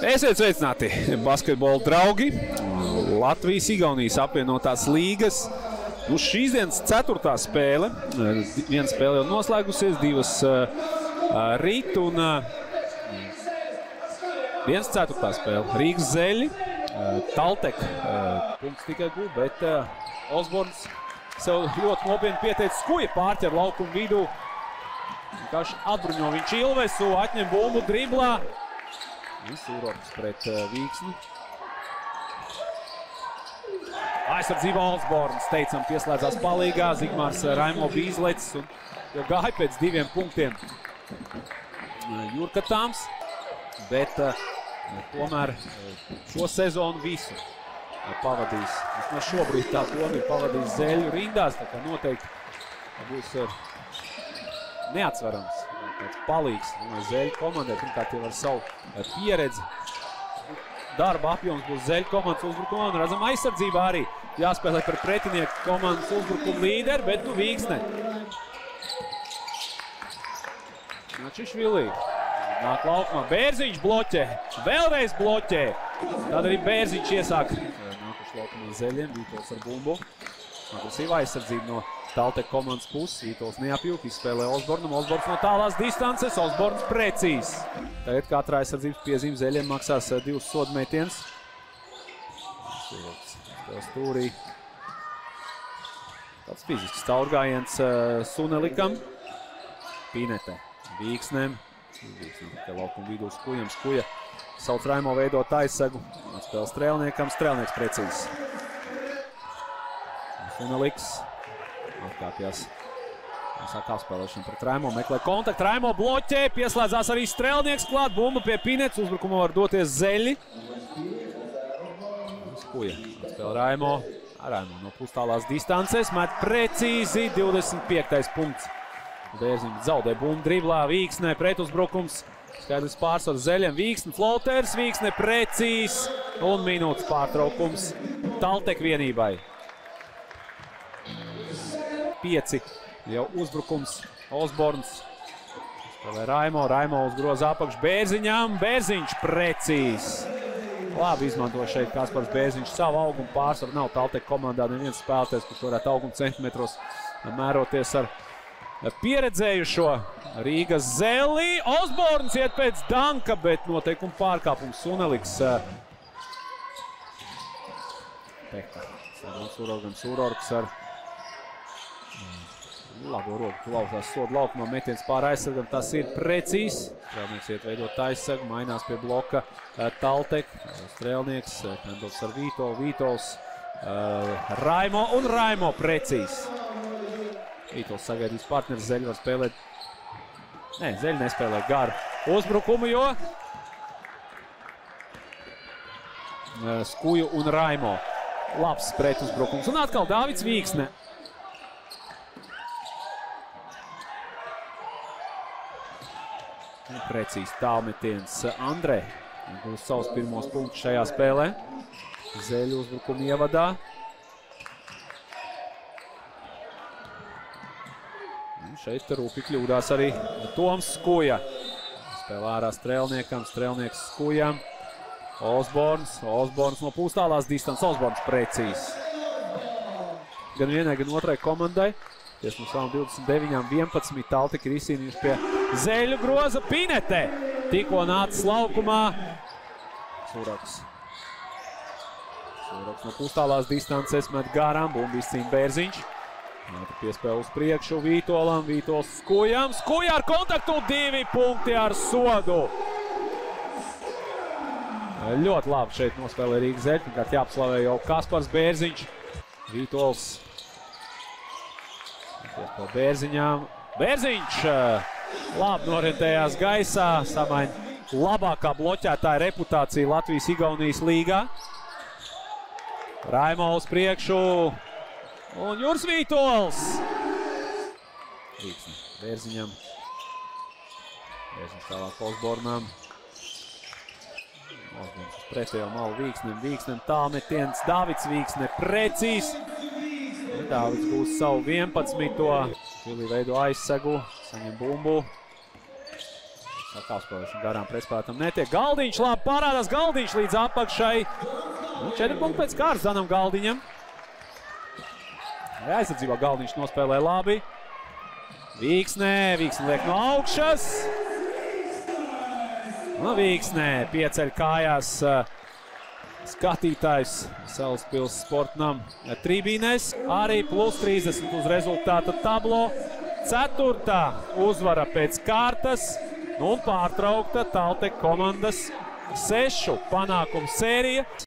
Esiet sveicināti, basketbola draugi, Latvijas-Igaunijas apvienotās līgas. Nu, šīs dienas 4. spēle, viena spēle jau noslēgusies, 2 rīt un 1/4. spēle. Rīgas Zeļi, Taltek punkts tikai gūt, bet Osborns sev ļoti nopietni pieteicis Skuja pārķer laukumu vidū. Vienkārši atbruņo viņš Ilvesu, atņem bumbu driblā. Sūroks pret Vīksni. Aizsardzībā Osborns, teicam, pieslēdzās palīgā. Zigmārs Raimo bija izlecis un jau gāja pēc 2 punktiem Jurkatāms. Bet tomēr šo sezonu visu pavadīs. Vismaz šobrīd tā doma ir pavadījis Zeļu rindās, tā kā noteikti būs neatsverams tāds palīgs Zeļu komandai. Pirmkārt jau ar savu pieredzi. Darba apjoms būs Zeļu komandas uzbrukumā un redzam aizsardzībā arī jāspēlē par pretinieku komandas uzbrukumu līderi, bet nu Vīksne. Načišvili nāk laukumā, Bērziņš bloķē, vēlreiz bloķē. Tad arī Bērziņš iesāk nākuši laukumā Zeļiem, Vītols ar bumbu. Agresīva aizsardzība no Taltek komandas puses. Vītols neapjūk, izspēlē Osbornam. Osborns no tālās distances, Osborns precīzs. Tagad katra aizsardzības piezīme Zeļiem maksās 2 sodu metienus. Stūrī. Tāds fizisks caurgājiens Sunelikam. Pinete Vīksnēm. Vīksnēm tikai laukuma vidū Skujam. Skuja sauc Raimo veidot aizsegu. Atspēl Strēlniekam. Strēlnieks precīzs. Suneliks atkāpjās. Sāk apspēlēšana pret Raimo. Meklē kontaktu. Raimo bloķē. Pieslēdzās arī Strēlnieks klāt. Bumba pie Pinets. Uzbrukumā var doties Zeļi. Skuja atspēl Raimo. Raimo no pustālās distances. Met precīzi. 25. punkts. Bērziņš zaudē bumbu driblā. Vīksnē pretuzbrukums. Skaidrs pārsvars Zeļiem. Vīksne floters. Vīksne precīzs. Un minūtes pārtraukums Taltek vienībai. 5 jau uzbrukums Osborns. Spēlē Raimo. Raimo uzgroza apakš Bērziņam. Bērziņš precīzs. Labi izmanto šeit Kaspars Bērziņš savu augumu pārsvaru. Nav Taltek komandā neviens spēlētājs, kurš varētu augumu centimetros mēroties ar pieredzējušo Rīgas Zeli. Osborns iet pēc danka, bet noteikuma pārkāpums. Suneliks. Pekā. Sūrorgs ar labo roku klausās sodu laukumā. Metiens pār aizsargam. Tas ir precīzs. Strēlnieks iet veidot aizsargu. Mainās pie bloka Taltek. Strēlnieks. Pendovs ar Vītolu. Vītols. Raimo un Raimo precīzs. Vītols sagaidīs partneris. Zeļi var spēlēt. Nē, Zeļi nespēlē garu uzbrukumu, jo Skuju un Raimo. Labs pretuzbrukums. Un atkal Dāvids Vīksne. Precīzi tālmetiens Andrē. Būs savus pirmos punktus šajā spēlē. Zeļu uzbrukumu ievadā. Šeit rūpi kļūdās arī Toms Skuja. Spēlē ārā Strēlniekam. Strēlnieks Skujam. Osborns. Osborns no pustālās distances. Osborns precīzs. Gan vienai, gan otrai komandai. Ties no savām 29-11 Taltek ir izcīnījuši pie Zeļu groza Pinete. Tikko nācis laukumā. Sūroks. Sūroks no pustālās distances met garām. Bumbu izcīna Bērziņš. Piespēle uz priekšu Vītolam. Vītols Skujam. Skuja ar kontaktu. 2 punkti ar sodu. Ļoti labi šeit nospēlē Rīgas Zeļi. Pirmkārt jāapslavē jau Kaspars Bērziņš. Vītols. Piespēle Bērziņām. Bērziņš labi norientējās gaisā. Samaina labākā bloķētāja reputācija Latvijas-Igaunijas līgā. Raimo uz priekšu. Un Jurs Vītols. Vīksne Bērziņam. Bērziņš tālāk Osbornam. Osborns uz pretējo malu Vīksnem. Vīksnem tālmetiens. Dāvids Vīksne precīzs. Dāvids būs savu 11. Vili veido aizsegu. Saņem bumbu. Kāpspēlēšana garām pretspēlētam netiek. Galdiņš labi parādās, Galdiņš līdz apakšai. 4 punkti pēc kārtas Danam Galdiņam. Aizsardzībā Galdiņš nospēlē labi. Vīksnē liek no augšas. Vīksnē pieceļ kājās skatītājs Salaspils Sportnam tribīnēs. Arī plus 30 uz rezultāta tablo. 4. uzvara pēc kārtas un pārtraukta Taltek komandas 6 panākumu sērija.